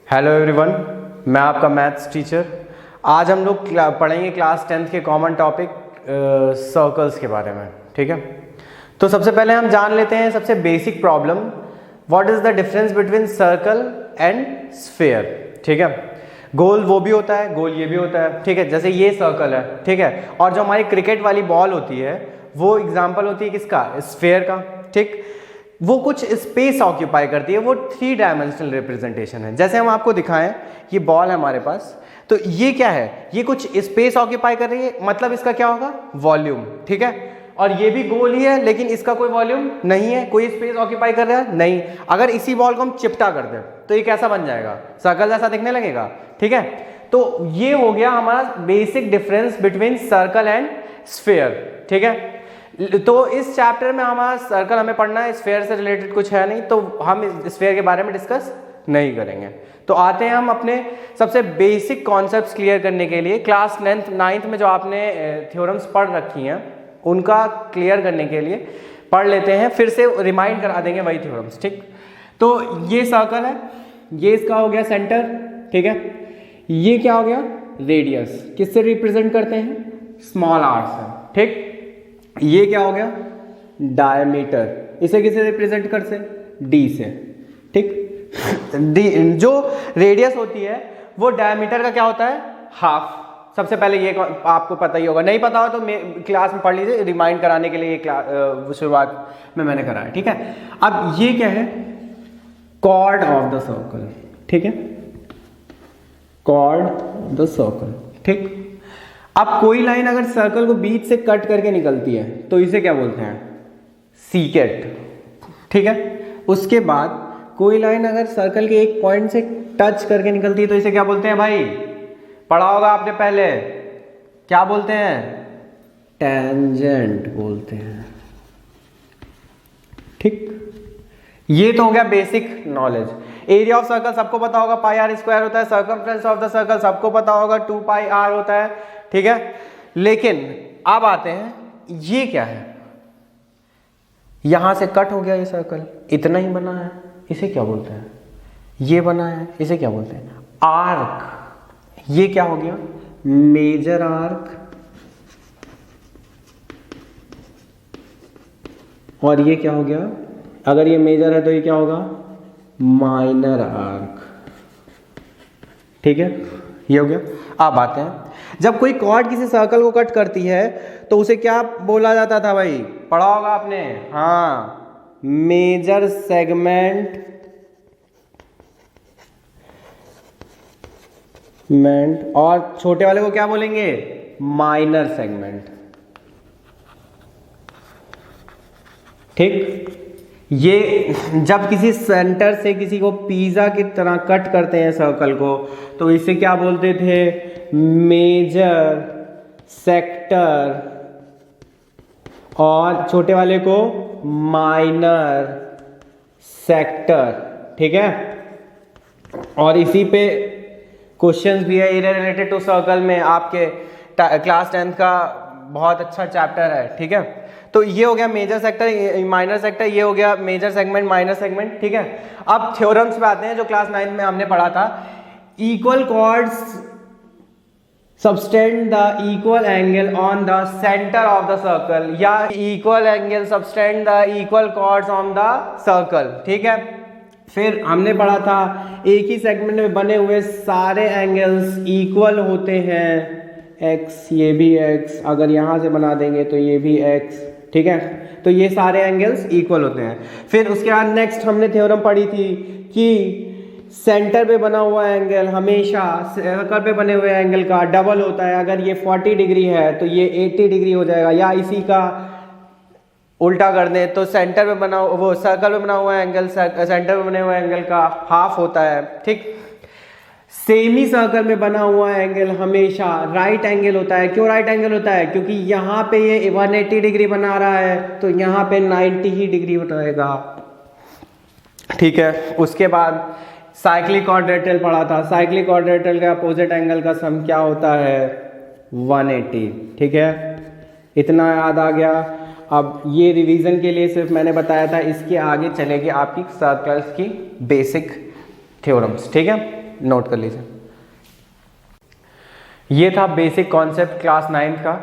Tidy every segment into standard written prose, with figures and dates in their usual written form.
Hello everyone, मैं आपका maths teacher. आज हम लोग पढ़ेंगे क्लास 10th के कॉमन टॉपिक सर्कल्स के बारे में। ठीक है, तो सबसे पहले हम जान लेते हैं सबसे basic problem, what is the difference between circle and sphere. ठीक है, गोल वो भी होता है, गोल ये भी होता है। ठीक है, जैसे ये सर्कल है, ठीक है, और जो हमारी क्रिकेट वाली बॉल होती है वो एग्जाम्पल होती है किसका, स्फीयर का। ठीक, वो कुछ स्पेस ऑक्यूपाई करती है, वो 3 डायमेंशनल रिप्रेजेंटेशन है। जैसे हम आपको दिखाएं, ये बॉल है हमारे पास, तो ये क्या है, ये कुछ स्पेस ऑक्यूपाई कर रही है, मतलब इसका क्या होगा, वॉल्यूम। ठीक है, और ये भी गोल ही है लेकिन इसका कोई वॉल्यूम नहीं है, कोई स्पेस ऑक्यूपाई कर रहा है नहीं। अगर इसी बॉल को हम चिपटा कर दें तो ये कैसा बन जाएगा, सर्कल जैसा दिखने लगेगा। ठीक है, तो ये हो गया हमारा basic difference between circle and sphere. ठीक है, तो इस चैप्टर में हमारा सर्कल हमें पढ़ना है, स्फीयर से रिलेटेड कुछ है नहीं, तो हम स्फीयर के बारे में डिस्कस नहीं करेंगे। तो आते हैं हम अपने सबसे बेसिक कॉन्सेप्ट्स क्लियर करने के लिए। क्लास 9th में जो आपने थ्योरम्स पढ़ रखी हैं उनका क्लियर करने के लिए पढ़ लेते हैं, फिर से रिमाइंड करा देंगे वही थ्योरम्स। ठीक, तो ये सर्कल है, ये इसका हो गया सेंटर। ठीक है, ये क्या हो गया, रेडियस, किससे रिप्रेजेंट करते हैं, स्मॉल आर से। ठीक, ये क्या हो गया, डायमीटर, इसे किसे रिप्रेजेंट कर से, डी से। ठीक, डी जो रेडियस होती है वो डायमीटर का क्या होता है, हाफ। सबसे पहले ये आपको पता ही होगा, नहीं पता हो तो क्लास में पढ़ लीजिए, रिमाइंड कराने के लिए ये शुरुआत में मैंने कराया। ठीक है, अब ये क्या है, कॉर्ड ऑफ द सर्कल। ठीक है, कॉर्ड ऑफ द सर्कल। ठीक, अब कोई लाइन अगर सर्कल को बीच से कट करके निकलती है तो इसे क्या बोलते हैं, सीकेट। ठीक है, उसके बाद कोई लाइन अगर सर्कल के एक पॉइंट से टच करके निकलती है तो इसे क्या बोलते हैं, भाई पढ़ा होगा आपने पहले, क्या बोलते हैं, टेंजेंट बोलते हैं। ठीक, ये तो हो गया basic knowledge. Area of circle सबको पता होगा, पाई आर स्क्वायर होता है। सर्कमफ्रेंस ऑफ द सर्कल सबको पता होगा, 2 पाई आर होता है। ठीक है, लेकिन अब आते हैं, ये क्या है, यहां से कट हो गया ये सर्कल, इतना ही बना है, इसे क्या बोलते हैं, ये बना है, इसे क्या बोलते हैं, आर्क। ये क्या हो गया, मेजर आर्क, और ये क्या हो गया, अगर ये मेजर है तो ये क्या होगा, माइनर आर्क। ठीक है, ये हो गया। अब आते हैं, जब कोई कॉर्ड किसी सर्कल को कट करती है तो उसे क्या बोला जाता था, भाई पढ़ा होगा आपने, हाँ, मेजर सेगमेंट और छोटे वाले को क्या बोलेंगे, माइनर सेगमेंट। ठीक, ये जब किसी सेंटर से किसी को पिज्जा की तरह कट करते हैं सर्कल को तो इसे क्या बोलते थे, मेजर सेक्टर, और छोटे वाले को माइनर सेक्टर। ठीक है, और इसी पे क्वेश्चंस भी है एरिया रिलेटेड टू सर्कल में, आपके क्लास 10th का बहुत अच्छा चैप्टर है। ठीक है, तो ये हो गया मेजर सेक्टर, माइनर सेक्टर, ये हो गया मेजर सेगमेंट, माइनर सेगमेंट। ठीक है, अब थ्योरम्स पे आते हैं जो क्लास 9 में हमने पढ़ा था। Equal chords subtend the equal angle on the centre of the circle, या equal angle subtend the equal chords on the circle. ठीक है, फिर हमने पढ़ा था एक ही सेगमेंट में बने हुए सारे एंगल्स इक्वल होते हैं, x, ये भी x, अगर यहां से बना देंगे तो ये भी x। ठीक है, तो ये सारे एंगल्स इक्वल होते हैं। फिर उसके बाद नेक्स्ट हमने थ्योरम पढ़ी थी कि सेंटर पे बना हुआ एंगल हमेशा सर्कल पे बने हुए एंगल का डबल होता है। अगर ये 40 डिग्री है तो ये 80 डिग्री हो जाएगा, या इसी का उल्टा कर दें तो सेंटर पे बना, वो सर्कल पे बना हुआ एंगल सेंटर पे बने हुए एंगल का हाफ होता है। ठीक, सेमी सर्कल में बना हुआ एंगल हमेशा राइट एंगल होता है। क्यों राइट एंगल होता है, क्योंकि यहाँ पे ये 180 डिग्री बना रहा है तो यहाँ पे 90 ही डिग्री बनाएगा। ठीक है, उसके बाद साइक्लिक क्वाड्रेटल पढ़ा था, साइक्लिक क्वाड्रेटल का अपोजिट एंगल का सम क्या होता है, 180। ठीक है, इतना याद आ गया। अब ये रिवीजन के लिए सिर्फ मैंने बताया था, इसके आगे चलेगी आपकी सर्कल्स की बेसिक थ्योरम्स। ठीक है, नोट कर लीजिए। ये था बेसिक कॉन्सेप्ट क्लास 9th का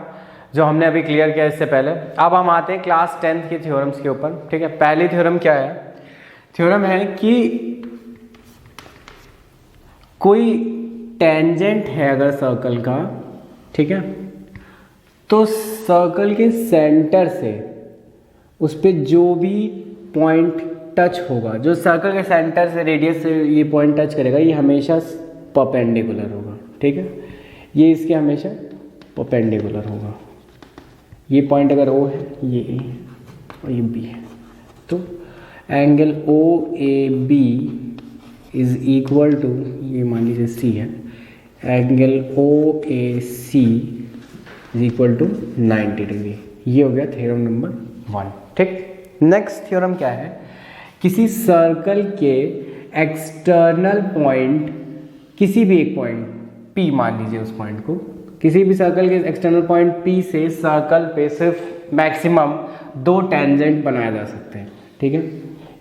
जो हमने अभी क्लियर किया इससे पहले। अब हम आते हैं क्लास 10th के थ्योरम्स के ऊपर, ठीक है। पहली थ्योरम क्या है? थ्योरम है कि कोई टेंजेंट है अगर सर्कल का, ठीक है, तो सर्कल के सेंटर से उस पर जो भी पॉइंट टच होगा, जो सर्कल के सेंटर से रेडियस से ये पॉइंट टच करेगा, ये हमेशा परपेंडिकुलर होगा, ठीक है। ये इसके हमेशा परपेंडिकुलर होगा। ये पॉइंट अगर O है, ये A और ये B है, तो angle OAB is equal to, ये मान लीजिए C है, angle OAC is equal to 90 degree. ये हो गया थ्योरम नंबर 1, ठीक। नेक्स्ट थ्योरम क्या है? किसी सर्कल के एक्सटर्नल पॉइंट, किसी भी एक पॉइंट P मान लीजिए, उस पॉइंट को किसी भी सर्कल के एक्सटर्नल पॉइंट P से सर्कल पे सिर्फ मैक्सिमम 2 टेंजेंट बनाए जा सकते हैं, ठीक है।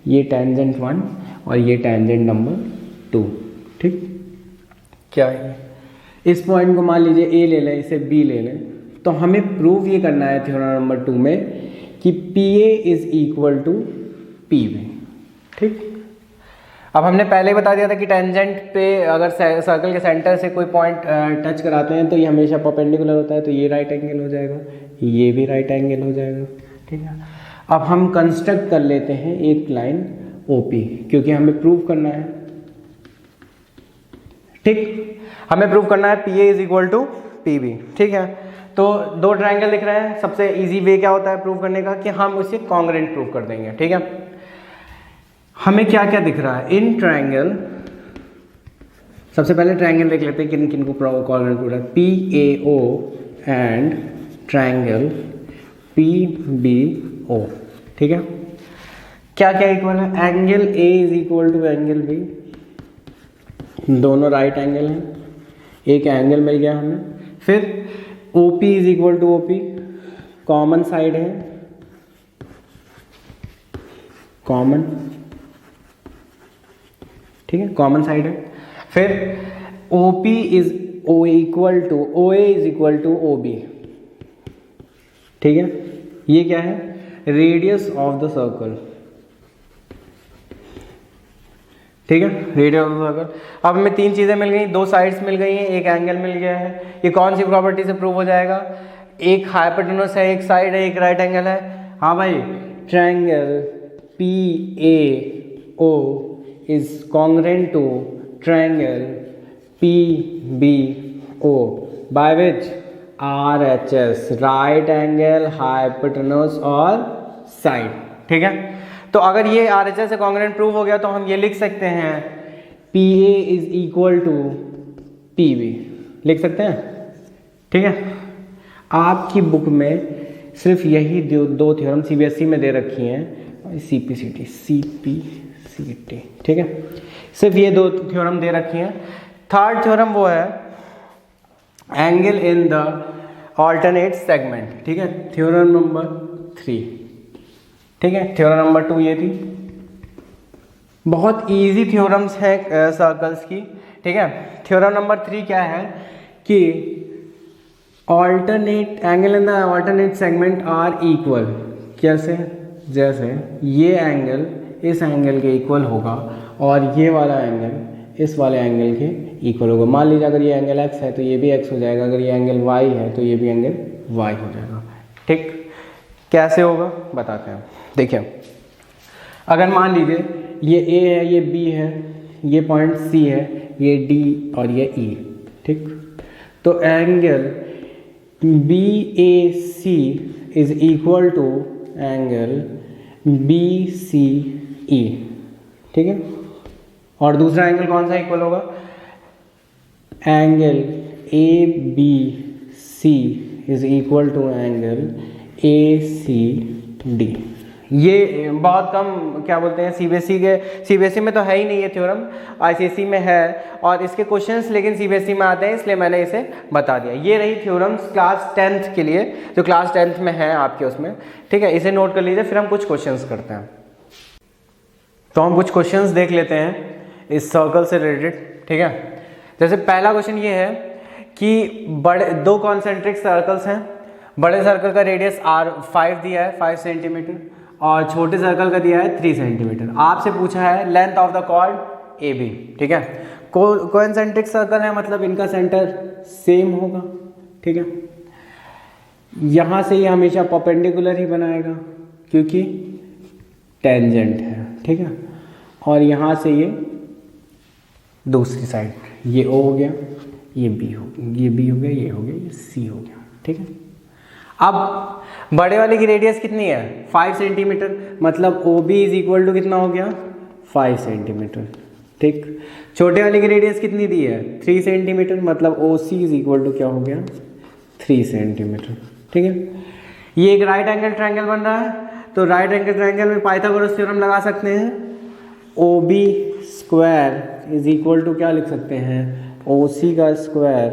ये टेंजेंट 1 और ये टेंजेंट नंबर 2, ठीक। क्या है? इस पॉइंट को मान लीजिए A ले लें, इसे B ले लें, तो हमें प्रूव ये करना है थ्योरम नंबर 2 में कि PA is equal to PB, ठीक। अब हमने पहले ही बता दिया था कि टेंजेंट पे अगर सर्कल के सेंटर से कोई पॉइंट टच कराते हैं तो ये हमेशा परपेंडिकुलर होता है, तो ये राइट एंगल हो जाएगा, ये भी राइट एंगल हो जाएगा, ठीक है। अब हम कंस्ट्रक्ट कर लेते हैं एक लाइन OP, क्योंकि हमें प्रूव करना है, ठीक। हमें प्रूव करना है PA is equal to PB, ठीक है। तो 2 ट्रायंगल दिख रहे हैं। सबसे इजी वे क्या होता है प्रूव करने का कि हम उसे कॉन्ग्रुएंट प्रूव कर देंगे, ठीक है। हमें क्या क्या दिख रहा है इन ट्रायंगल? सबसे पहले ट्रायंगल देख लेते हैं किन किन को कॉन्ग्रुएंट प्रूव करना है। PAO एंड ट्रायंगल PBO, ठीक है। क्या क्या इक्वल है? Angle A is equal to angle B, दोनों राइट एंगल हैं, एक एंगल मिल गया हमें। फिर OP is equal to OP, common side है, कॉमन, ठीक है, कॉमन साइड है। फिर OP is equal to OA is equal to OB, ठीक है। ये क्या है? रेडियस ऑफ द सर्कल, ठीक है, रेडियस ऑफ द सर्कल। अब हमें 3 चीजें मिल गई, 2 साइड्स मिल गई हैं, एक एंगल मिल गया है। ये कौन सी प्रॉपर्टी से प्रूव हो जाएगा? एक हाइपोटेनस है, एक साइड है, एक राइट एंगल है। हाँ भाई, triangle PAO is congruent to triangle PBO by which RHS, right angle, hypotenuse और side, ठीक है। तो अगर ये RHS से congruent प्रूव हो गया तो हम ये लिख सकते हैं PA is equal to PB, लिख सकते हैं, ठीक है। आपकी बुक में सिर्फ यही 2 थ्योरम CBSE में दे रखी हैं, CPCT, ठीक है। सिर्फ ये 2 थ्योरम दे रखी हैं। थर्ड थ्योरम वो है angle in the alternate segment, ठीक है, थ्योरम नंबर 3, ठीक है। थ्योरम नंबर 2 ये थी। बहुत इजी थ्योरम्स हैं सर्कल्स की, ठीक है। थ्योरम नंबर 3 क्या है कि alternate angle in the alternate segment are equal. कैसे? जैसे ये एंगल इस एंगल के इक्वल होगा और ये वाला एंगल इस वाले एंगल के इक्वल होगा। मान लीजिए अगर ये एंगल x है तो ये भी x हो जाएगा, अगर ये एंगल y है तो ये भी एंगल y हो जाएगा, ठीक। कैसे होगा बताते हैं। देखिए, अगर मान लीजिए ये A है, ये B है, ये पॉइंट C है, ये D और ये E, ठीक। तो angle BAC is equal to angle BCE, ठीक है। और दूसरा एंगल कौन सा इक्वल होगा? Angle ABC is equal to angle ACD। ये बहुत कम क्या बोलते हैं सीबीएसई में तो है ही नहीं ये थ्योरम, आईसीएसई में है और इसके क्वेश्चंस लेकिन सीबीएसई में आते हैं, इसलिए मैंने इसे बता दिया। ये रही थ्योरम्स क्लास 10th के लिए, जो क्लास 10th में है आपके उसमें, ठीक है। इसे नोट कर लीजिए, फिर हम कुछ क्वेश्चंस करते हैं। तो हम कुछ क्वेश्चंस देख लेते हैं इस सर्कल से रिलेटेड, ठीक है। जैसे पहला क्वेश्चन ये है कि बड़े दो कॉन्सेंट्रिक सर्कल्स हैं, बड़े सर्कल का रेडियस R5 दिया है 5 सेंटीमीटर और छोटे सर्कल का दिया है 3 सेंटीमीटर। आपसे पूछा है length of the chord AB, ठीक है। कॉन्सेंट्रिक सर्कल है मतलब इनका सेंटर सेम होगा, ठीक है। यहाँ से ये हमेशा परपेंडिकुलर ही बनाएगा क्योंकि टेंजेंट है, ठीक है। और यहाँ से ये दूसरी साइड, ये O हो गया, ये B हो गया, ये B हो गया, ये हो गया, ये C हो गया, ठीक है। अब बड़े वाले की रेडियस कितनी है 5 सेंटीमीटर, मतलब OB इज इक्वल टू कितना हो गया 5 सेंटीमीटर, ठीक। छोटे वाले की रेडियस कितनी दी है 3 सेंटीमीटर, मतलब OC इज इक्वल टू क्या हो गया 3 सेंटीमीटर, ठीक है। ये एक राइट एंगल ट्रायंगल बन रहा है, तो राइट एंगल ट्रायंगल में पाइथागोरस थ्योरम लगा सकते हैं। OB square is equal to क्या लिख सकते हैं OC का स्क्वायर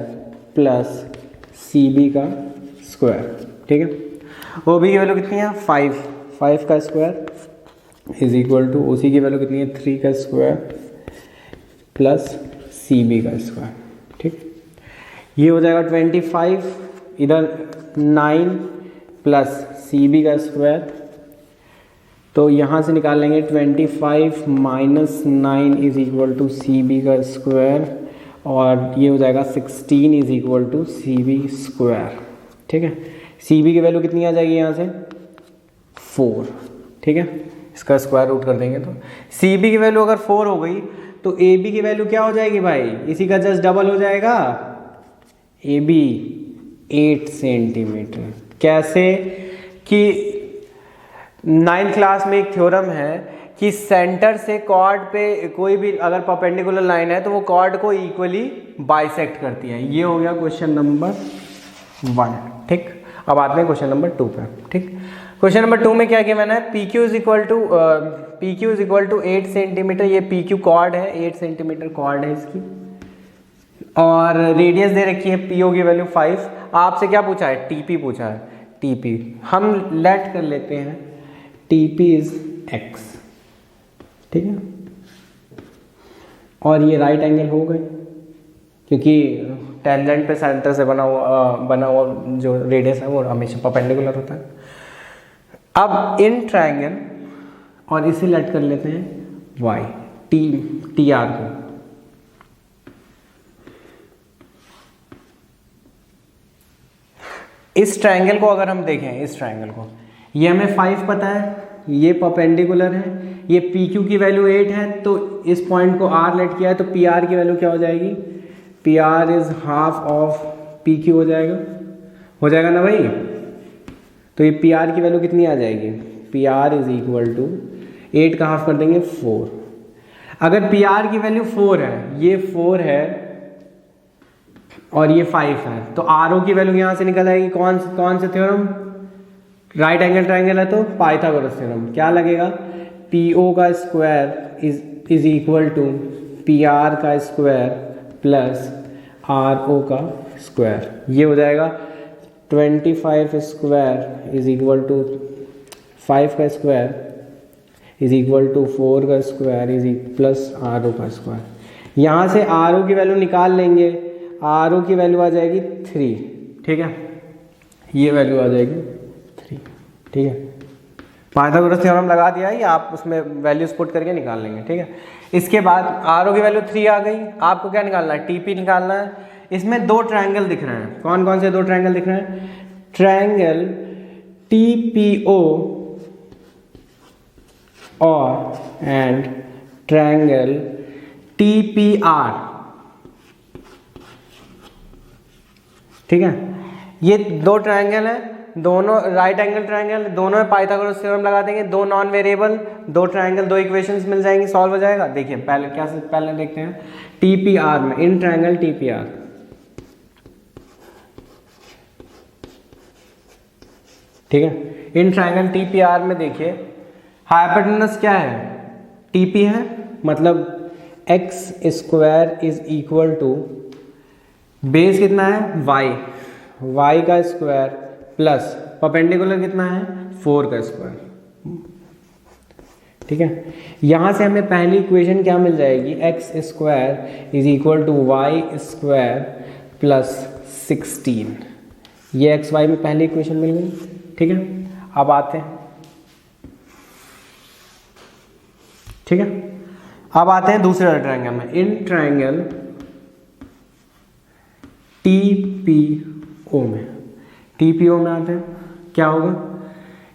प्लस CB का स्क्वायर, ठीक है। OB की वैल्यू कितनी है 5 का square is equal to OC की वैल्यू कितनी है 3 का स्क्वायर प्लस CB का स्क्वायर, ठीक। ये हो जाएगा 25, इधर 9 प्लस CB का स्क्वायर, तो यहाँ से निकाल लेंगे 25 minus 9 is equal to CB का स्क्वायर और ये हो जाएगा 16 is equal to CB square, ठीक है। CB की वैल्यू कितनी आ जाएगी यहाँ से 4, ठीक है। इसका स्क्वायर रूट कर देंगे तो CB की वैल्यू अगर 4 हो गई तो AB की वैल्यू क्या हो जाएगी भाई, इसी का जस्ट डबल हो जाएगा, AB 8 सेंटीमीटर। कैसे कि 9th क्लास में एक थ्योरम है कि सेंटर से कॉर्ड पे कोई भी अगर परपेंडिकुलर लाइन है तो वो कॉर्ड को इक्वली बाइसेक्ट करती है। ये हो गया क्वेश्चन नंबर 1, ठीक। अब आते हैं क्वेश्चन नंबर 2 पे, ठीक। क्वेश्चन नंबर 2 में क्या किया मैंने, PQ is equal to 8 centimetre, ये PQ कॉर्ड है, 8 सेंटीमीटर कॉर्ड है इसकी, और रेडियस दे रखी है PO की वैल्यू 5। आपसे क्या पूछा है TP पूछा है, TP हम लेट कर लेते हैं TP इज X, ठीक है। और ये राइट एंगल हो गए क्योंकि टेंजेंट पे सेंटर से बना हुआ जो रेडियस है वो हमेशा परपेंडिकुलर होता है। अब इन ट्रायंगल और इसे लेट कर लेते हैं Y TR को, इस ट्रायंगल को अगर हम देखें, इस ट्रायंगल को, ये हमें 5 पता है, ये परपेंडिकुलर है, ये PQ की वैल्यू 8 है, तो इस पॉइंट को R लेट किया है तो PR की वैल्यू क्या हो जाएगी, PR is half of PQ हो जाएगा ना भाई। तो ये PR की वैल्यू कितनी आ जाएगी, PR इज इक्वल टू 8 का हाफ कर देंगे 4। अगर PR की वैल्यू 4 है, ये 4 है और ये 5 है, तो RO की वैल्यू यहाँ से निकल आएगी कौन से थ्योरम, राइट एंगल ट्रायंगल है तो पाइथागोरस थ्योरम। क्या लगेगा, PO का square is equal to PR का स्क्वायर प्लस RO का स्क्वायर। ये हो जाएगा 25 स्क्वायर इज इक्वल टू 5 का स्क्वायर इज इक्वल टू 4 का स्क्वायर इज प्लस RO का स्क्वायर। यहाँ से RO की वैल्यू निकाल लेंगे, RO की वैल्यू आ जाएगी 3, ठीक है। ये वैल्यू आ जाएगी 3, ठीक है। पाइथागोरस थ्योरम लगा दिया है, आप उसमें वैल्यूज पुट करके निकाल लेंगे, ठीक है। इसके बाद RO की वैल्यू 3 आ गई, आपको क्या निकालना है, TP निकालना है। इसमें 2 ट्रायंगल दिख रहे हैं, कौन कौन से 2 ट्रायंगल दिख रहे हैं, ट्रायंगल TPO और एंड ट्रायंगल TPR, ठीक है। ये 2 ट्रायंगल है, दोनों राइट एंगल ट्रायंगल, दोनों में पाइथागोरस थ्योरम लगा देंगे, 2 नॉन वेरिएबल, 2 ट्रायंगल, 2 इक्वेशंस मिल जाएंगी, सॉल्व हो जाएगा। देखिए पहले देखते हैं TPR में, इन ट्रायंगल TPR, ठीक है। इन ट्रायंगल TPR में देखिए हाइपोटेनस क्या है, TP है, मतलब x square is equal to base कितना है y का स्क्वायर प्लस परपेंडिकुलर कितना है 4 का स्क्वायर, ठीक है। यहाँ से हमें पहली इक्वेशन क्या मिल जाएगी, x square is equal to y square plus 16। ये एक्स वाई में पहली इक्वेशन मिल गई, ठीक है। अब आते हैं, ठीक है, अब आते हैं दूसरे ट्रायंगल में। इन ट्रायंगल TPO में, TPO में आते हैं, क्या होगा,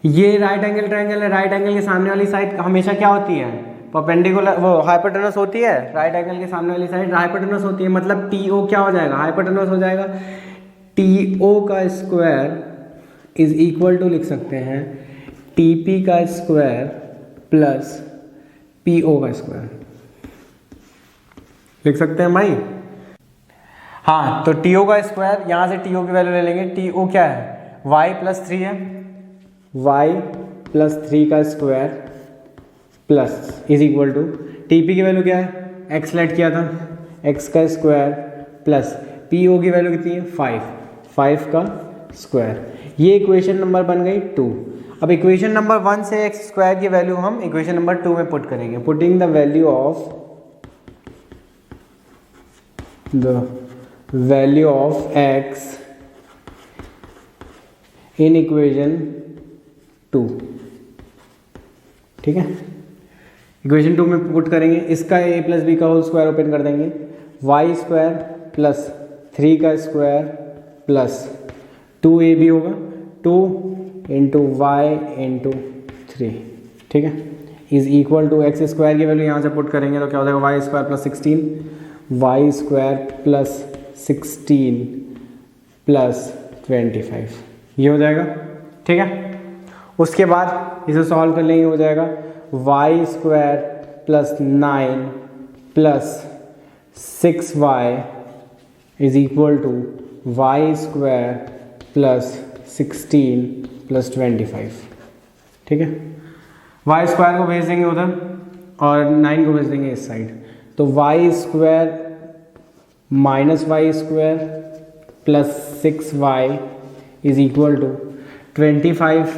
ये राइट एंगल ट्रायंगल है। राइट एंगल के सामने वाली साइड हमेशा क्या होती है, परपेंडिकुलर, वो हाइपोटेनस होती है। राइट एंगल के सामने वाली साइड हाइपोटेनस होती है, मतलब TO क्या हो जाएगा, हाइपोटेनस हो जाएगा। TO का स्क्वायर इज इक्वल टू लिख सकते हैं TP का स्क्वायर प्लस PO का स्क्वायर, लिख सकते हैं भाई। हाँ, तो TO का स्क्वायर, यहाँ से TO की वैल्यू ले लेंगे। TO क्या है, y प्लस 3 है, y प्लस 3 का square plus is equal to TP की वैल्यू क्या है, x लेट किया था, x का स्क्वायर प्लस PO की वैल्यू कितनी है, 5 का स्क्वायर। ये इक्वेशन नंबर बन गई 2। अब इक्वेशन नंबर 1 से एक्स स्क्वायर की वैल्यू हम इक्वेशन नंबर 2 में पुट करेंगे। Putting the value of x in equation 2, ठीक है। इक्वेशन 2 में पुट करेंगे, इसका a प्लस बी का होल स्क्वायर ओपन कर देंगे, वाई स्क्वायर प्लस 3 का स्क्वायर प्लस 2ab होगा, 2 इंटू वाई इंटू 3, ठीक है, is equal to x square की वैल्यू यहाँ से पुट करेंगे तो क्या हो जाएगा, y square plus 16, y square plus 16 plus 25, ये हो जाएगा, ठीक है। उसके बाद इसे सॉल्व कर लेंगे, हो जाएगा y square plus 9 plus 6y is equal to y square plus 16 plus 25, ठीक है। वाई स्क्वायर को भेज देंगे उधर और 9 को भेज देंगे इस साइड, तो y square minus y square plus 6y is equal to 25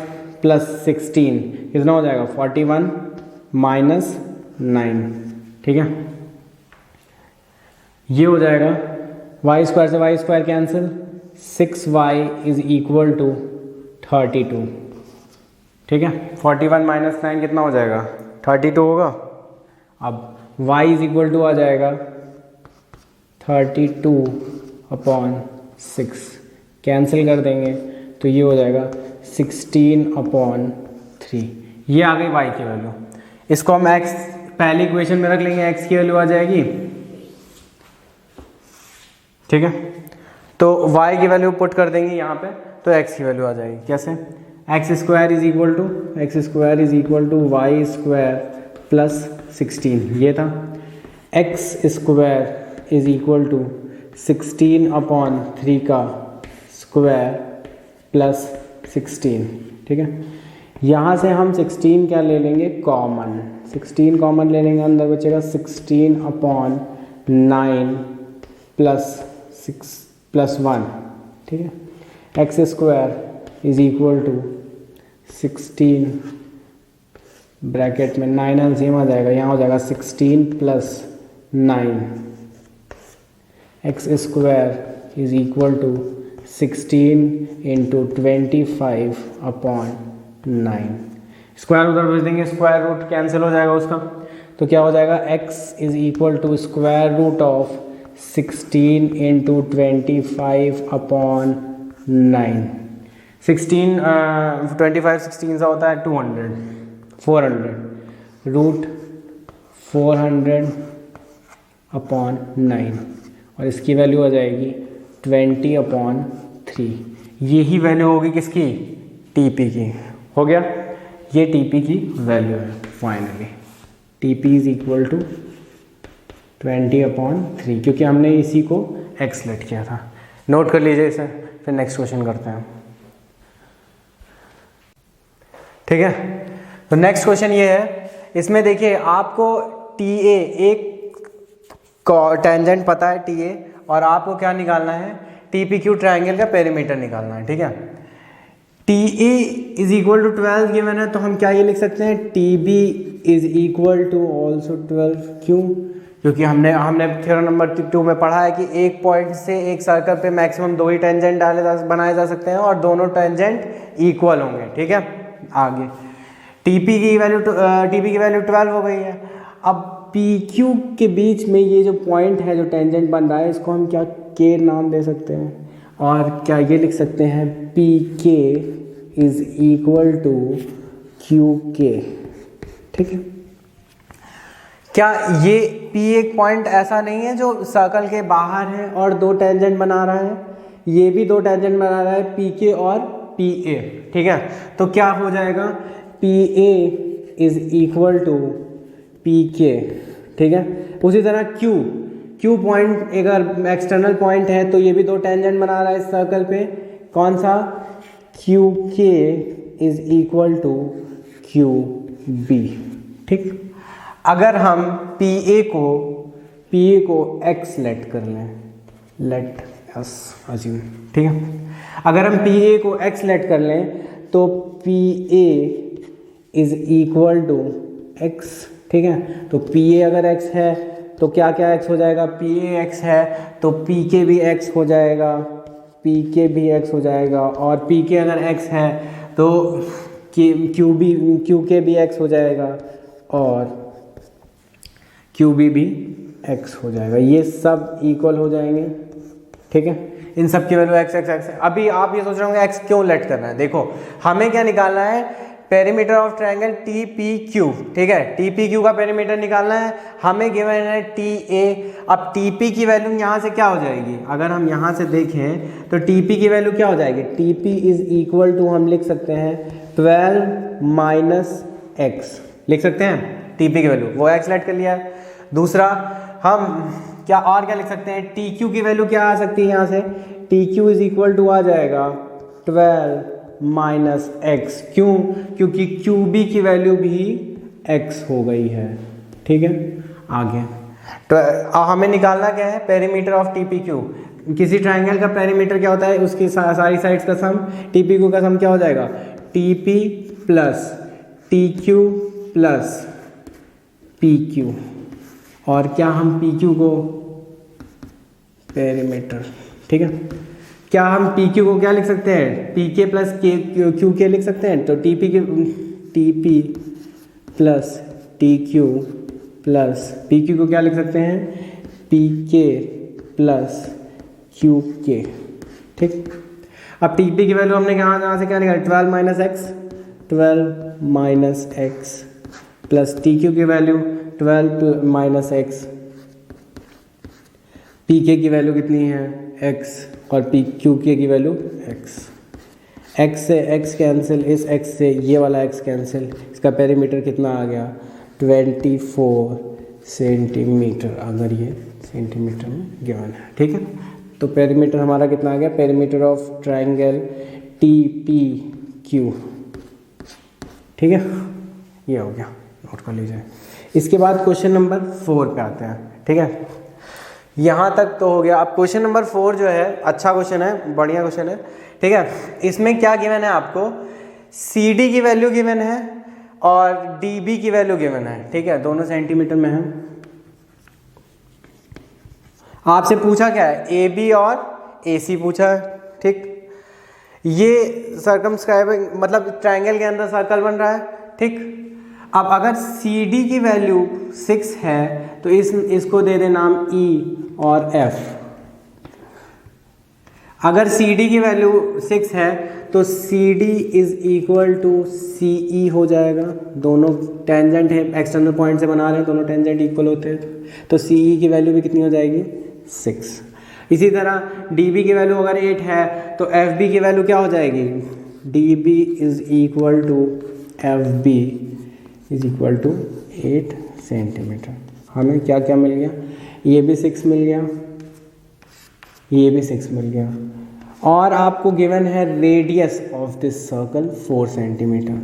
plus 16 कितना हो जाएगा, 41 माइनस 9, ठीक है। ये हो जाएगा वाई स्क्वायर से y square cancel, 6y is equal to 32, ठीक है। 41 माइनस 9 कितना हो जाएगा, 32 होगा। अब y इज इक्वल टू आ जाएगा 32/6, कैंसिल कर देंगे तो ये हो जाएगा 16/3। ये आ गई y की वैल्यू। इसको हम x पहली इक्वेशन में रख लेंगे, x की वैल्यू आ जाएगी, ठीक है। तो y की वैल्यू पुट कर देंगे यहाँ पे तो x की वैल्यू आ जाएगी, कैसे, x square is equal to y square plus 16, ये था। X square is equal to 16/3 का स्क्वायर प्लस 16, ठीक है। यहाँ से हम 16 क्या ले लेंगे, कॉमन, 16 कॉमन ले लेंगे, अंदर बचेगा 16/9 प्लस 1, ठीक है। X square is equal to 16 bracket में 9 एलसीएम आ जाएगा, यहाँ हो जाएगा 16 plus 9, x square is equal to 16 into 25/9। Square उधर भेज देंगे, स्क्वायर रूट कैंसिल हो जाएगा उसका, तो क्या हो जाएगा, x is equal to square root of 16 into 25/9। 25 16 सा होता है 200, 400 रूट 400/9 और इसकी वैल्यू आ जाएगी 20/3। यही वैल्यू होगी किसकी, TP की। हो गया, ये TP की वैल्यू है finally. TP is equal to 20/3, क्योंकि हमने इसी को x लेट किया था। नोट कर लीजिए इसे, फिर नेक्स्ट क्वेश्चन करते हैं, ठीक है। तो नेक्स्ट क्वेश्चन ये है, इसमें देखिए आपको TA एक टेंजेंट पता है TA, और आपको क्या निकालना है, TPQ ट्रायंगल का पेरीमीटर निकालना है, ठीक है। TA is equal to 12 given है, तो हम क्या ये लिख सकते हैं, TB is equal to also 12। क्यों? क्योंकि हमने थ्योरम नंबर 2 में पढ़ा है कि एक पॉइंट से एक सर्कल पे मैक्सिमम 2 ही टेंजेंट बनाए जा सकते हैं और दोनों टेंजेंट इक्वल होंगे। ठीक है, आगे टीपी की वैल्यू 12 हो गई है। अब पी क्यू के बीच में ये जो पॉइंट है, जो टेंजेंट बन रहा है, इसको हम क्या के नाम दे सकते हैं, और क्या ये लिख सकते हैं पी के इज इक्वल टू क्यू के। ठीक है, क्या ये P एक पॉइंट ऐसा नहीं है जो सर्कल के बाहर है और 2 टेंजेंट बना रहा है? ये भी 2 टेंजेंट बना रहा है, PK और PA। ठीक है, तो क्या हो जाएगा, PA is equal to PK। ठीक है, उसी तरह Q पॉइंट अगर एक्सटर्नल पॉइंट है तो ये भी 2 टेंजेंट बना रहा है इस सर्कल पे। कौन सा? QK is equal to QB। ठीक, अगर हम PA को x लेट कर लें, लेट एस अज्यूम। ठीक है, अगर हम PA को x लेट कर लें तो PA is equal to x। ठीक है, तो PA अगर x है तो क्या क्या x हो जाएगा? PA x है तो PK भी x हो जाएगा, PK भी x हो जाएगा, और PK अगर x है तो QK भी x हो जाएगा और QB भी x हो जाएगा। ये सब इक्वल हो जाएंगे। ठीक है, इन सब की वैल्यू x है। अभी आप ये सोच रहे होंगे x क्यों लेट करना है? देखो, हमें क्या निकालना है? Perimeter of triangle TPQ। ठीक है, TPQ का पेरीमीटर निकालना है। हमें गिवन है TA। अब TP की वैल्यू यहाँ से क्या हो जाएगी? अगर हम यहाँ से देखें तो TP की वैल्यू क्या हो जाएगी? TP इज इक्वल टू, हम लिख सकते हैं 12 माइनस x लिख सकते हैं। TP की वैल्यू वो x लेट कर लिया है। दूसरा, हम क्या और क्या लिख सकते हैं? TQ की वैल्यू क्या आ सकती है यहाँ से? TQ इज इक्वल टू आ जाएगा 12 माइनस x। क्यों? क्योंकि QB की वैल्यू भी x हो गई है। ठीक है, आगे तो हमें निकालना क्या है? Perimeter of TPQ। किसी ट्रायंगल का पेरीमीटर क्या होता है? उसकी सारी साइड्स का सम। TPQ का सम क्या हो जाएगा? TP plus TQ plus PQ। और क्या हम PQ को पेरीमीटर, ठीक है, क्या हम PQ को क्या लिख सकते हैं? PK प्लस QK लिख सकते हैं। तो TP plus TQ plus PQ को क्या लिख सकते हैं? PK plus QK। ठीक, अब TP की वैल्यू हमने कहाँ से क्या निकाली? 12 minus x, 12 minus x plus TQ की वैल्यू 12 माइनस एक्स, PK की वैल्यू कितनी है? x, और QK की वैल्यू x से x कैंसिल, इस x से ये वाला x कैंसिल। इसका पेरीमीटर कितना आ गया? 24 सेंटीमीटर, अगर ये सेंटीमीटर में गिवन है। ठीक है, तो पेरीमीटर हमारा कितना आ गया? Perimeter of triangle TPQ। ठीक है, ये हो गया, नोट कर लीजिए। इसके बाद क्वेश्चन नंबर 4 पे आते हैं। ठीक है, यहाँ तक तो हो गया। अब क्वेश्चन नंबर 4 जो है, अच्छा क्वेश्चन है, बढ़िया क्वेश्चन है। ठीक है, इसमें क्या गिवन है आपको? CD की वैल्यू गिवन है और DB की वैल्यू गिवन है। ठीक है, दोनों सेंटीमीटर में है। आपसे पूछा क्या है? AB और AC पूछा है। ठीक, ये सर्कमस्क्राइबिंग मतलब ट्रायंगल के अंदर सर्कल बन रहा है। ठीक, अब अगर CD की वैल्यू 6 है तो इसको दे दे नाम E और F। अगर CD की वैल्यू 6 है तो CD is equal to CE हो जाएगा। दोनों टेंजेंट है, एक्सटर्नल पॉइंट से बना रहे हैं, दोनों टेंजेंट इक्वल होते हैं, तो CE की वैल्यू भी कितनी हो जाएगी? 6। इसी तरह DB की वैल्यू अगर 8 है तो FB की वैल्यू क्या हो जाएगी? DB is equal to FB is equal to 8 centimetre. हमें क्या क्या मिल गया? ये भी 6 मिल गया, ये भी 6 मिल गया, और आपको गिवन है radius of this circle 4 centimetre.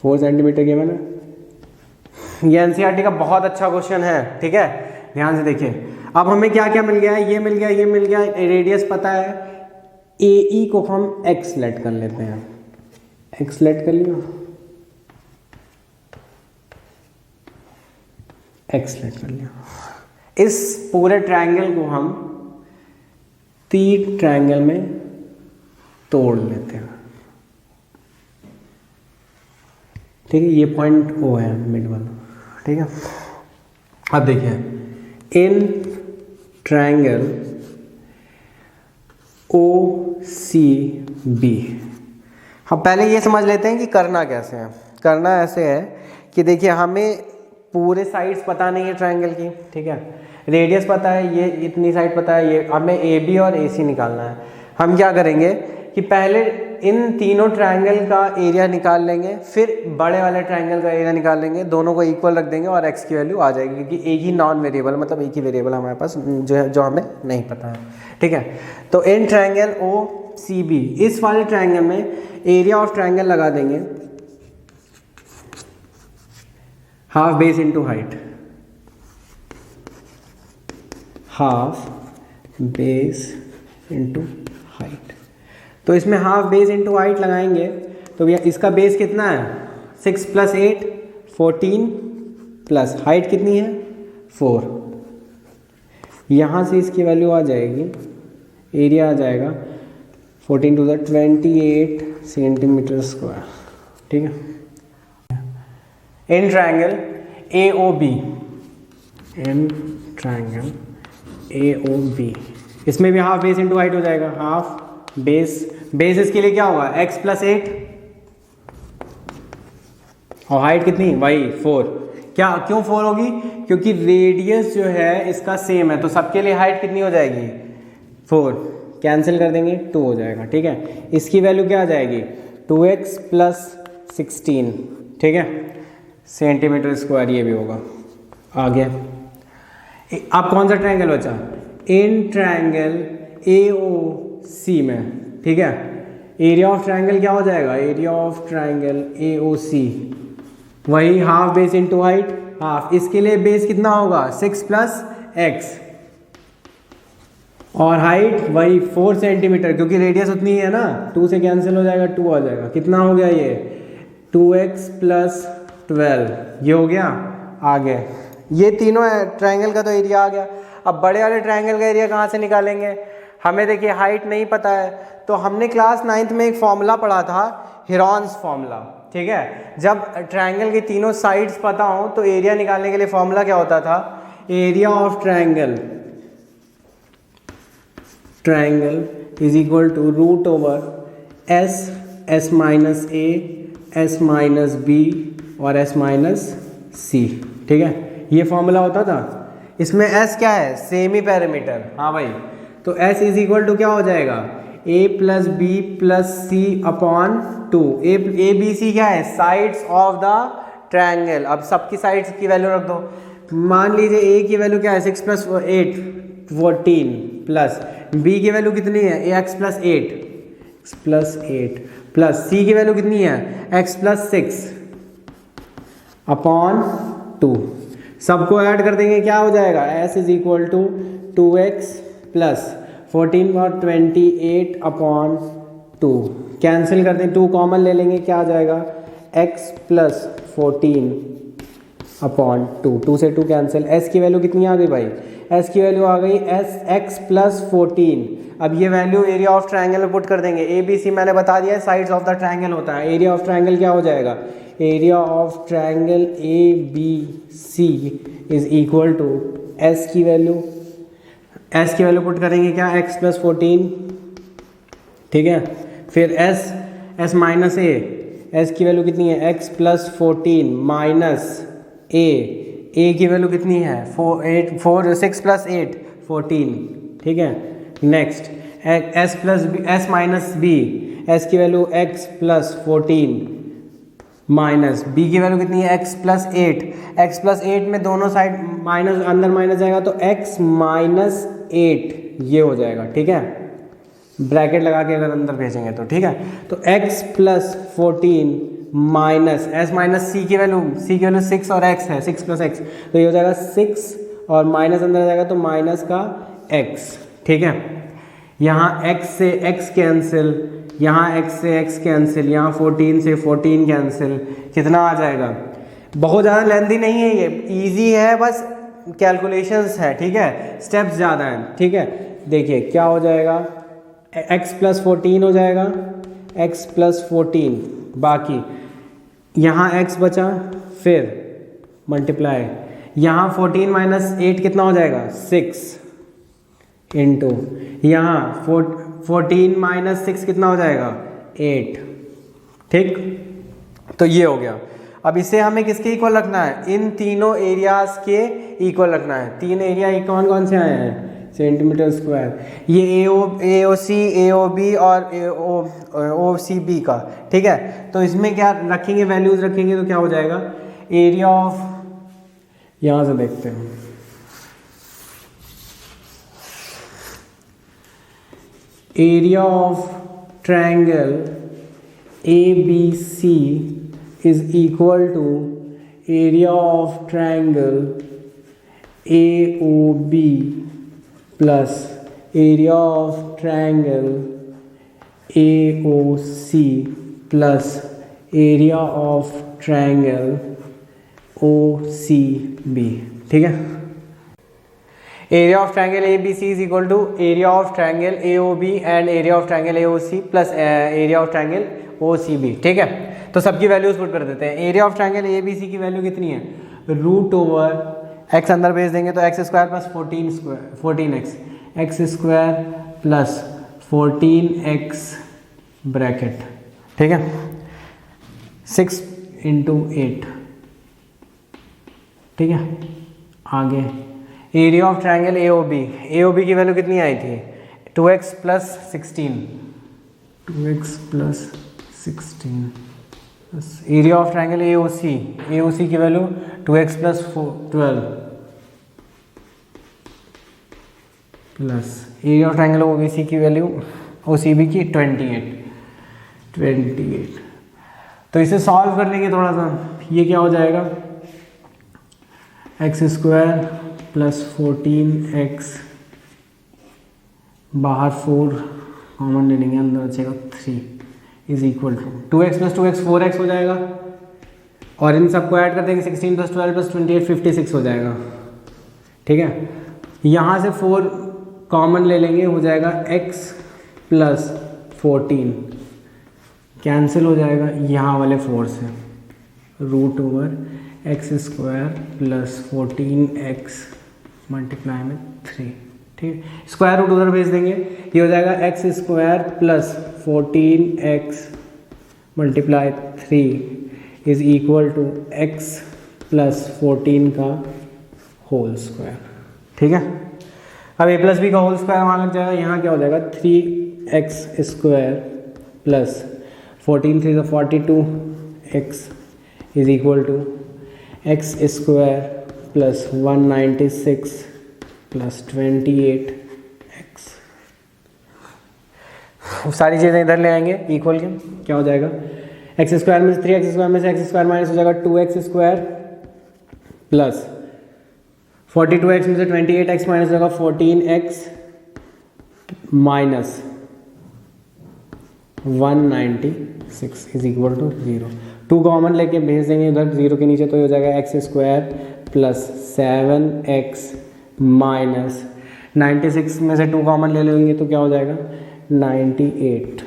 4 centimetre given है। ये NCERT का बहुत अच्छा क्वेश्चन है। ठीक है, ध्यान से देखिए। अब हमें क्या क्या मिल गया है? ये मिल गया, ये मिल गया, रेडियस पता है। AE को हम x लेट कर लेते हैं। x लेट कर लिया, एक्स लेट कर लिया। इस पूरे ट्रायंगल को हम 3 ट्रायंगल में तोड़ लेते हैं, ठीक है। ये पॉइंट ओ है मिड वाला, ठीक है। अब देखिए in triangle O C B, हम पहले ये समझ लेते हैं कि करना कैसे है। करना ऐसे है कि देखिए हमें पूरे साइड्स पता नहीं है ट्रायंगल की, ठीक है। रेडियस पता है, ये इतनी साइड पता है, ये हमें ए बी और ए सी निकालना है। हम क्या करेंगे कि पहले इन तीनों ट्रायंगल का एरिया निकाल लेंगे, फिर बड़े वाले ट्रायंगल का एरिया निकाल लेंगे, दोनों को इक्वल रख देंगे और एक्स की वैल्यू आ जाएगी, क्योंकि एक ही नॉन वेरिएबल, मतलब एक ही वेरिएबल हमारे पास जो है, जो हमें नहीं पता है, ठीक है। तो in triangle O C B, इस वाले ट्रायंगल में एरिया ऑफ ट्रायंगल लगा देंगे half base into height, half base into height. तो इसमें हाफ बेस इंटू हाइट लगाएंगे तो भैया इसका बेस कितना है 6 + 8 14 प्लस हाइट कितनी है 4। यहाँ से इसकी वैल्यू आ जाएगी, एरिया आ जाएगा 14 × 28 सेंटीमीटर स्क्वायर, ठीक है। In triangle A O B, in triangle A O B, इसमें भी हाफ बेस इंटू हाइट हो जाएगा, हाफ बेस, बेस इसके लिए क्या होगा x + 8 और हाइट कितनी वही 4। क्या क्यों 4 होगी, क्योंकि रेडियस जो है इसका सेम है, तो सबके लिए हाइट कितनी हो जाएगी 4, कैंसिल कर देंगे 2 हो जाएगा, ठीक है। इसकी वैल्यू क्या आ जाएगी 2x + 16, ठीक है, सेंटीमीटर स्क्वायर, ये भी होगा। आगे अब कौन सा ट्रायंगल बचा, इन ट्रायंगल ए ओ सी में, ठीक है। एरिया ऑफ ट्रायंगल क्या हो जाएगा, एरिया ऑफ ट्रायंगल ए ओ सी, वही half base into height, half, इसके लिए बेस कितना होगा 6 + x और हाइट वही 4 सेंटीमीटर, क्योंकि रेडियस उतनी है ना, 2 से कैंसिल हो जाएगा 2 आ जाएगा, कितना हो गया ये 2x + 12, ये हो गया। आगे ये तीनों ट्रायंगल का तो एरिया आ गया। अब बड़े वाले ट्रायंगल का एरिया कहाँ से निकालेंगे, हमें देखिए हाइट नहीं पता है, तो हमने क्लास 9th में एक फॉर्मूला पढ़ा था हेरॉन्स फॉर्मूला, ठीक है। जब ट्रायंगल की तीनों साइड्स पता हो तो एरिया निकालने के लिए फॉर्मूला क्या होता था, area of triangle, triangle is equal to √/s s - a s - b और s - c, ठीक है, ये फॉर्मूला होता था। इसमें s क्या है, सेमी पैरामीटर, हाँ भाई, तो s इज इक्वल टू क्या हो जाएगा a + b + c / 2, a b c क्या है, साइड्स ऑफ द ट्रायंगल। अब सबकी साइड्स की वैल्यू रख दो, मान लीजिए a की वैल्यू क्या है 6 + 8 14 प्लस b की वैल्यू कितनी है x + 8 प्लस c की वैल्यू कितनी है x + 6 / 2, सबको ऐड कर देंगे क्या हो जाएगा, s is equal to 2x + 14 और 28 / 2, कैंसिल कर दें, 2 कॉमन ले लेंगे, क्या आ जाएगा x + 14 / 2, 2 से 2 कैंसिल, s की वैल्यू कितनी आ गई भाई, s की वैल्यू आ गई x + 14। अब ये वैल्यू एरिया ऑफ ट्रायंगल में पुट कर देंगे, ए बी सी मैंने बता दिया है साइड्स ऑफ द ट्रायंगल होता है, एरिया ऑफ ट्रायंगल क्या हो जाएगा, area of triangle A B C is equal to s की वैल्यू पुट करेंगे क्या x + 14, ठीक है, फिर s - की वैल्यू कितनी है x + 14 माइनस a की वैल्यू कितनी है 6 + 8 14, ठीक है। नेक्स्ट s - b, s की वैल्यू x + 14 माइनस b की वैल्यू कितनी है x + 8 में दोनों साइड माइनस, अंदर माइनस जाएगा तो x - 8 ये हो जाएगा, ठीक है, ब्रैकेट लगा के अगर अंदर भेजेंगे तो, ठीक है। तो x + 14 माइनस s - c की वैल्यू 6 और x है 6 + x, तो ये हो जाएगा 6 और माइनस अंदर जाएगा तो माइनस का x, ठीक है। यहाँ x से x कैंसिल, यहाँ x से x कैंसिल, यहाँ 14 से 14 कैंसिल, कितना आ जाएगा बहुत ज़्यादा लेंथी नहीं है, ये इजी है, बस कैलकुलेशंस है, ठीक है, स्टेप्स ज़्यादा हैं, ठीक है। देखिए क्या हो जाएगा, x + 14 हो जाएगा, x + 14, बाकी यहाँ x बचा, फिर मल्टीप्लाई, यहाँ 14 - 8 कितना हो जाएगा 6 इंटू यहाँ 14 - 6 कितना हो जाएगा 8, ठीक। तो ये हो गया। अब इसे हमें किसके इक्वल रखना है, इन तीनों एरियाज के इक्वल रखना है। तीन एरिया कौन कौन से आए हैं, सेंटीमीटर स्क्वायर, ये AOC, AOB और OCB का, ठीक है। तो इसमें क्या रखेंगे, वैल्यूज रखेंगे, तो क्या हो जाएगा, एरिया ऑफ, यहाँ से देखते हैं, area of triangle ABC is equal to area of triangle AOB plus area of triangle AOC plus area of triangle OCB, ठीक है। Area of triangle ABC is equal to area of triangle AOB and area of triangle AOC plus area of triangle OCB, ठीक है। तो सबकी values put कर देते हैं। Area of triangle ABC की वैल्यू कितनी है, √x अंदर भेज देंगे तो x² + 14x, x² + 14x bracket, ठीक है, 6 × 8, ठीक है। आगे एरिया ऑफ ट्रायंगल AOB की वैल्यू कितनी आई थी, 2x + 16, 2x + 16 area of triangle AOC की value 2x + 12 plus area of triangle OBC की वैल्यू OCB की 28। तो इसे सॉल्व कर लेंगे थोड़ा सा, ये क्या हो जाएगा, x² + 14x, बाहर 4 कॉमन ले लेंगे, अंदर बचेगा 3 is equal to 2x + 2x 4x हो जाएगा, और इन सबको ऐड कर देंगे, 16 + 12 + 28 56 हो जाएगा, ठीक है। यहाँ से 4 कॉमन ले लेंगे, हो जाएगा x + 14 कैंसिल हो जाएगा यहाँ वाले 4 से, √x² + 14x मल्टीप्लाई में 3, ठीक, स्क्वायर रूट उधर भेज देंगे, ये हो जाएगा x² + 14x multiply 3 is equal to x + 14 का होल स्क्वायर, ठीक है। अब a + b का होल स्क्वायर वहाँ लग जाएगा, यहाँ क्या हो जाएगा 3x² + 14 × 3 = 42x is equal to x² + 196 + 28x। सारी चीज़ें इधर ले आएंगे इक्वल के, क्या हो जाएगा, x² में से 3x² में से x² माइनस हो जाएगा 2x² प्लस 42x में से 28x माइनस हो जाएगा 14x minus 196 is equal to 0। 2 common लेके भेज देंगे उधर 0 के नीचे, तो ये हो जाएगा x² + 7x माइनस 96 में से 2 कॉमन ले लेंगे तो क्या हो जाएगा 98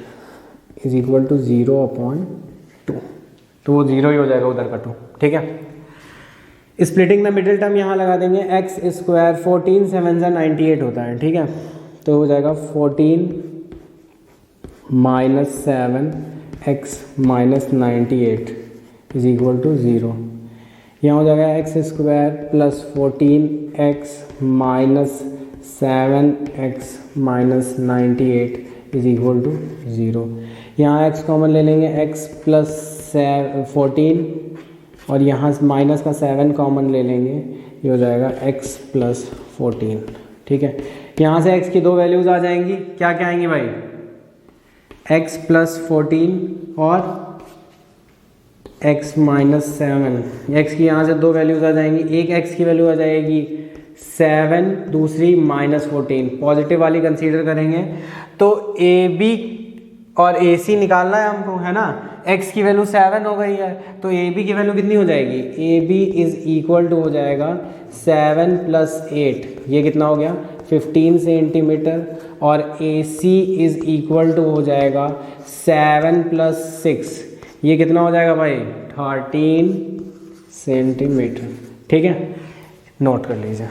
इज इक्वल टू 0/2, तो वो 0 ही हो जाएगा उधर का 2, ठीक है। स्प्लिटिंग में मिडिल टर्म यहाँ लगा देंगे, x² 14 7 से 98 होता है, ठीक है। तो हो जाएगा 14 - 7x - 98 इज इक्वल टू 0। यहाँ हो जाएगा x² + 14x - 7x - 98 is equal to 0। यहाँ x कॉमन ले लेंगे, x + 14 और यहाँ माइनस का 7 कॉमन ले लेंगे, ये हो जाएगा x + 14, ठीक है। यहाँ से x की 2 वैल्यूज़ आ जाएंगी, क्या क्या आएंगी भाई, x + 14 और x - 7। x की यहाँ से 2 वैल्यूज़ आ जाएंगी, एक x की वैल्यू आ जाएगी 7, दूसरी -14, पॉजिटिव वाली कंसीडर करेंगे। तो AB और ए सी निकालना है हमको, है ना। x की वैल्यू 7 हो गई है, तो ए बी की वैल्यू कितनी हो जाएगी, A B is equal to हो जाएगा 7 + 8, ये कितना हो गया 15 सेंटीमीटर, और ए सी इज इक्वल टू हो जाएगा 7 + 6, ये कितना हो जाएगा भाई 13 सेंटीमीटर। ठीक है, नोट कर लीजिए।